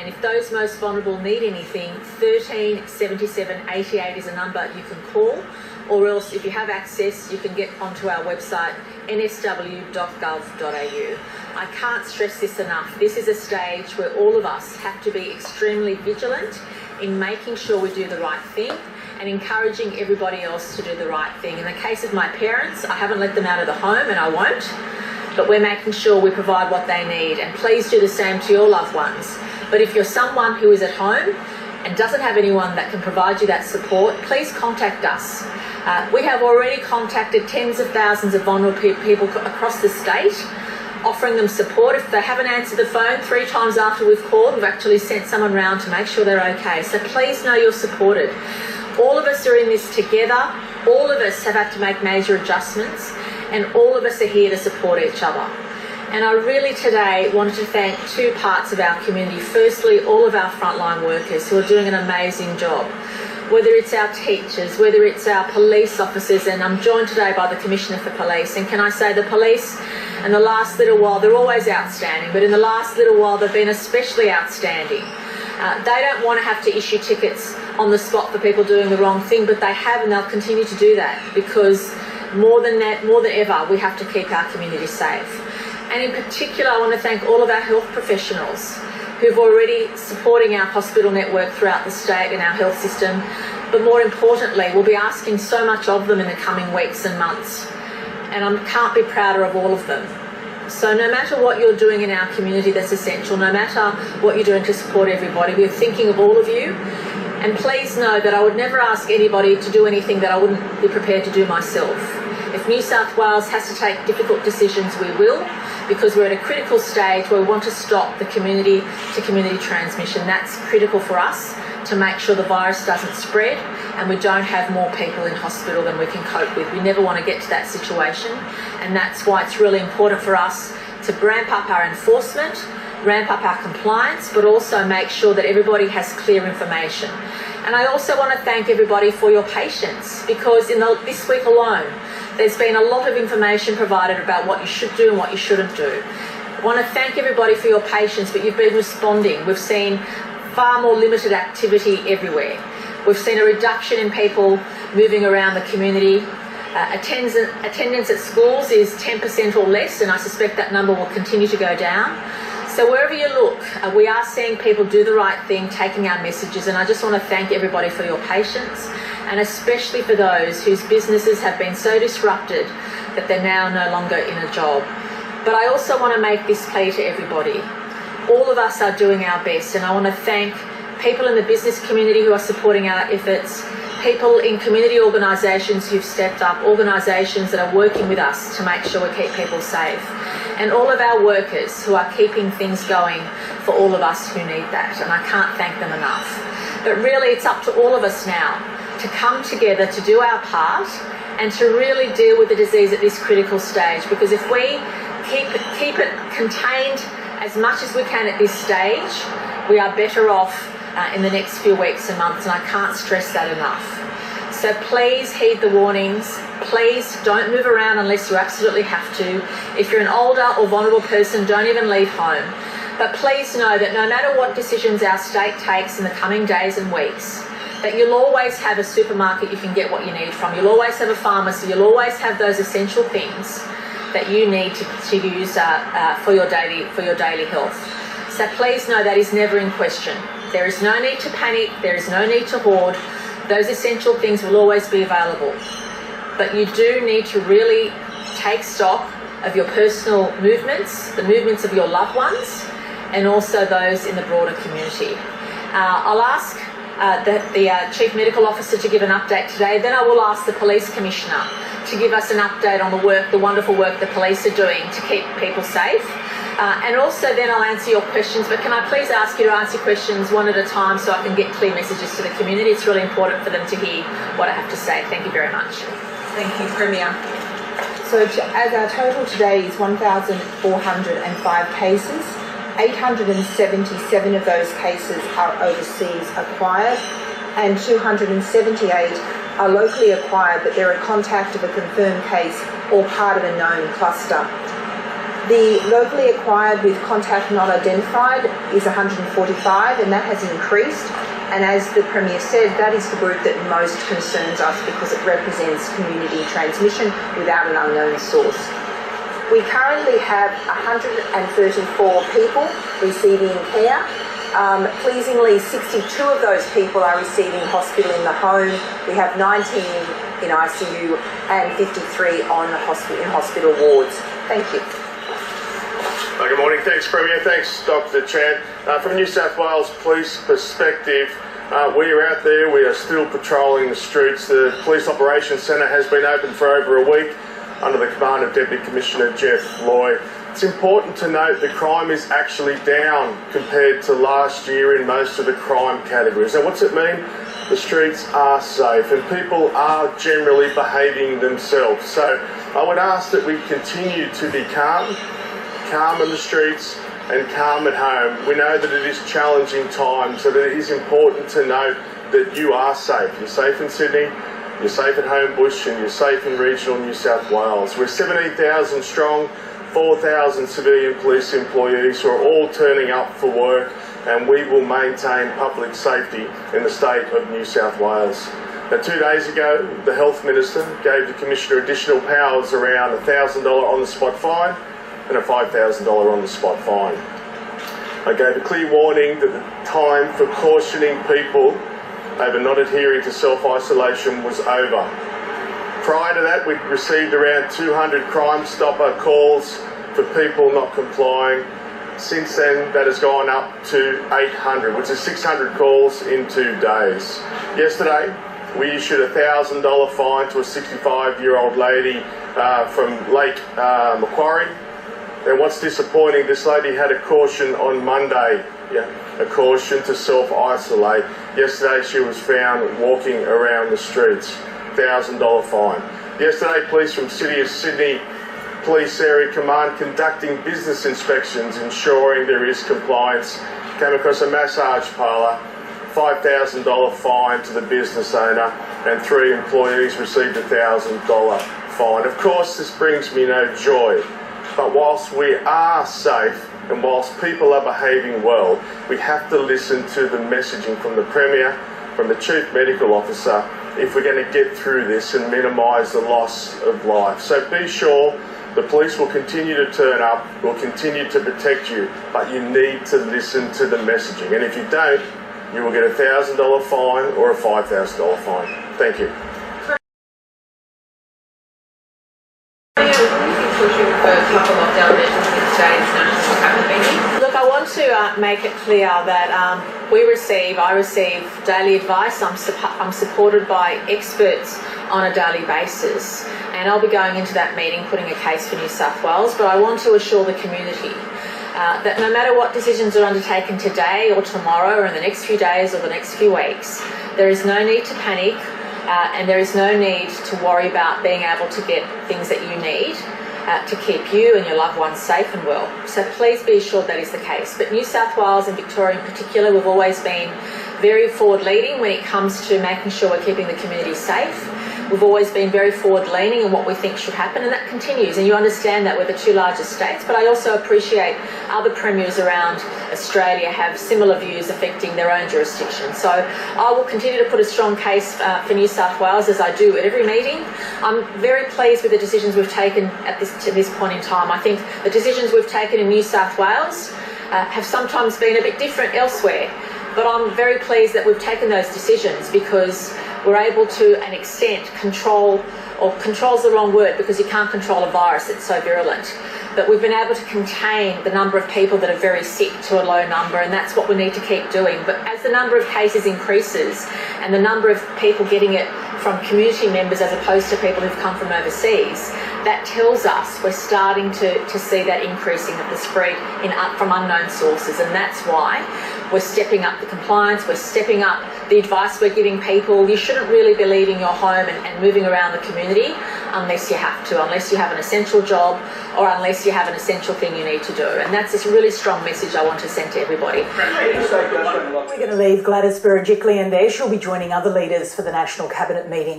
And if those most vulnerable need anything, 13 77 88 is a number you can call, or else if you have access, you can get onto our website, nsw.gov.au. I can't stress this enough. This is a stage where all of us have to be extremely vigilant in making sure we do the right thing and encouraging everybody else to do the right thing. In the case of my parents, I haven't let them out of the home and I won't, but we're making sure we provide what they need, and please do the same to your loved ones. But if you're someone who is at home and doesn't have anyone that can provide you that support, please contact us. We have already contacted tens of thousands of vulnerable people across the state, offering them support. If they haven't answered the phone 3 times after we've called, we've actually sent someone round to make sure they're okay. So please know you're supported. All of us are in this together. All of us have had to make major adjustments, and all of us are here to support each other. And I really today wanted to thank 2 parts of our community. Firstly, all of our frontline workers who are doing an amazing job, whether it's our teachers, whether it's our police officers, and I'm joined today by the Commissioner for Police. And can I say the police in the last little while, they're always outstanding, but in the last little while they've been especially outstanding. They don't want to have to issue tickets on the spot for people doing the wrong thing, but they have, and they'll continue to do that, because more than ever, we have to keep our community safe. And in particular, I want to thank all of our health professionals who've already supporting our hospital network throughout the state and our health system. But more importantly, we'll be asking so much of them in the coming weeks and months. And I can't be prouder of all of them. So no matter what you're doing in our community that's essential, no matter what you're doing to support everybody, we're thinking of all of you. And please know that I would never ask anybody to do anything that I wouldn't be prepared to do myself. If New South Wales has to take difficult decisions, we will, because we're at a critical stage where we want to stop the community-to-community transmission. That's critical for us to make sure the virus doesn't spread and we don't have more people in hospital than we can cope with. We never want to get to that situation, and that's why it's really important for us to ramp up our enforcement, ramp up our compliance, but also make sure that everybody has clear information. And I also want to thank everybody for your patience, because this week alone, there's been a lot of information provided about what you should do and what you shouldn't do. I want to thank everybody for your patience, but you've been responding. We've seen far more limited activity everywhere. We've seen a reduction in people moving around the community. Attendance at schools is 10% or less, and I suspect that number will continue to go down. So wherever you look, we are seeing people do the right thing, taking our messages, and I just want to thank everybody for your patience, and especially for those whose businesses have been so disrupted that they're now no longer in a job. But I also want to make this plea to everybody. All of us are doing our best, and I want to thank people in the business community who are supporting our efforts, people in community organisations who've stepped up, organisations that are working with us to make sure we keep people safe, and all of our workers who are keeping things going for all of us who need that, and I can't thank them enough. But really, it's up to all of us now to come together to do our part and to really deal with the disease at this critical stage, because if we keep it contained as much as we can at this stage, we are better off in the next few weeks and months, and I can't stress that enough. So please heed the warnings. Please don't move around unless you absolutely have to. If you're an older or vulnerable person, don't even leave home. But please know that no matter what decisions our state takes in the coming days and weeks, that you'll always have a supermarket you can get what you need from. You'll always have a pharmacy. You'll always have those essential things that you need to use for your daily health. So please know that is never in question. There is no need to panic. There is no need to hoard. Those essential things will always be available. But you do need to really take stock of your personal movements, the movements of your loved ones, and also those in the broader community. I'll ask the Chief Medical Officer to give an update today. Then I will ask the Police Commissioner to give us an update on the wonderful work the police are doing to keep people safe. And also then I'll answer your questions, but can I please ask you to answer questions one at a time so I can get clear messages to the community? It's really important for them to hear what I have to say. Thank you very much. Thank you, Premier. So as our total today is 1,405 cases, 877 of those cases are overseas acquired and 278 are locally acquired, but they're a contact of a confirmed case or part of a known cluster. The locally acquired with contact not identified is 145, and that has increased. And as the Premier said, that is the group that most concerns us because it represents community transmission without an unknown source. We currently have 134 people receiving care. Pleasingly, 62 of those people are receiving hospital in the home. We have 19 in ICU and 53 in hospital wards. Thank you. Good morning. Thanks, Premier. Thanks, Dr. Chant. From New South Wales Police perspective, we are out there. We are still patrolling the streets. The Police Operations Centre has been open for over a week under the command of Deputy Commissioner Jeff Lloyd. It's important to note that crime is actually down compared to last year in most of the crime categories. Now, what's it mean? The streets are safe and people are generally behaving themselves. So I would ask that we continue to be calm in the streets and calm at home. We know that it is challenging times, so that it is important to note that you are safe. You're safe in Sydney, you're safe at Homebush, and you're safe in regional New South Wales. We're 17,000 strong, 4,000 civilian police employees who are all turning up for work, and we will maintain public safety in the state of New South Wales. Now, 2 days ago, the Health Minister gave the Commissioner additional powers around a $1,000 on-the-spot fine and a $5,000 on-the-spot fine. I gave a clear warning that the time for cautioning people over not adhering to self-isolation was over. Prior to that, we'd received around 200 Crime Stopper calls for people not complying. Since then, that has gone up to 800, which is 600 calls in 2 days. Yesterday, we issued a $1,000 fine to a 65-year-old lady from Lake Macquarie. And what's disappointing, this lady had a caution on Monday, a caution to self-isolate. Yesterday she was found walking around the streets. $1,000 fine. Yesterday, police from City of Sydney Police Area Command conducting business inspections, ensuring there is compliance, came across a massage parlour, $5,000 fine to the business owner, and 3 employees received a $1,000 fine. Of course, this brings me no joy. But whilst we are safe and whilst people are behaving well, we have to listen to the messaging from the Premier, from the Chief Medical Officer, if we're going to get through this and minimise the loss of life. So be sure the police will continue to turn up, will continue to protect you, but you need to listen to the messaging. And if you don't, you will get a $1,000 fine or a $5,000 fine. Thank you. Look, I want to make it clear that I receive daily advice. I'm supported by experts on a daily basis, and I'll be going into that meeting putting a case for New South Wales. But I want to assure the community that no matter what decisions are undertaken today or tomorrow or in the next few days or the next few weeks, there is no need to panic and there is no need to worry about being able to get things that you need to keep you and your loved ones safe and well. So please be assured that is the case. But New South Wales and Victoria in particular, we've always been very forward-leading when it comes to making sure we're keeping the community safe. We've always been very forward-leaning in what we think should happen, and that continues. And you understand that we're the 2 largest states, but I also appreciate other premiers around Australia have similar views affecting their own jurisdiction. So I will continue to put a strong case for New South Wales, as I do at every meeting. I'm very pleased with the decisions we've taken to this point in time. I think the decisions we've taken in New South Wales have sometimes been a bit different elsewhere. But I'm very pleased that we've taken those decisions because we're able to an extent control's the wrong word because you can't control a virus, it's so virulent. But we've been able to contain the number of people that are very sick to a low number, and that's what we need to keep doing. But as the number of cases increases and the number of people getting it from community members as opposed to people who've come from overseas, that tells us we're starting to see that increasing of the spread from unknown sources, and that's why we're stepping up the compliance, we're stepping up the advice we're giving people. You shouldn't really be leaving your home and moving around the community unless you have to, unless you have an essential job or unless you have an essential thing you need to do. And that's a really strong message I want to send to everybody. We're going to leave Gladys Berejiklian there. She'll be joining other leaders for the National Cabinet meeting.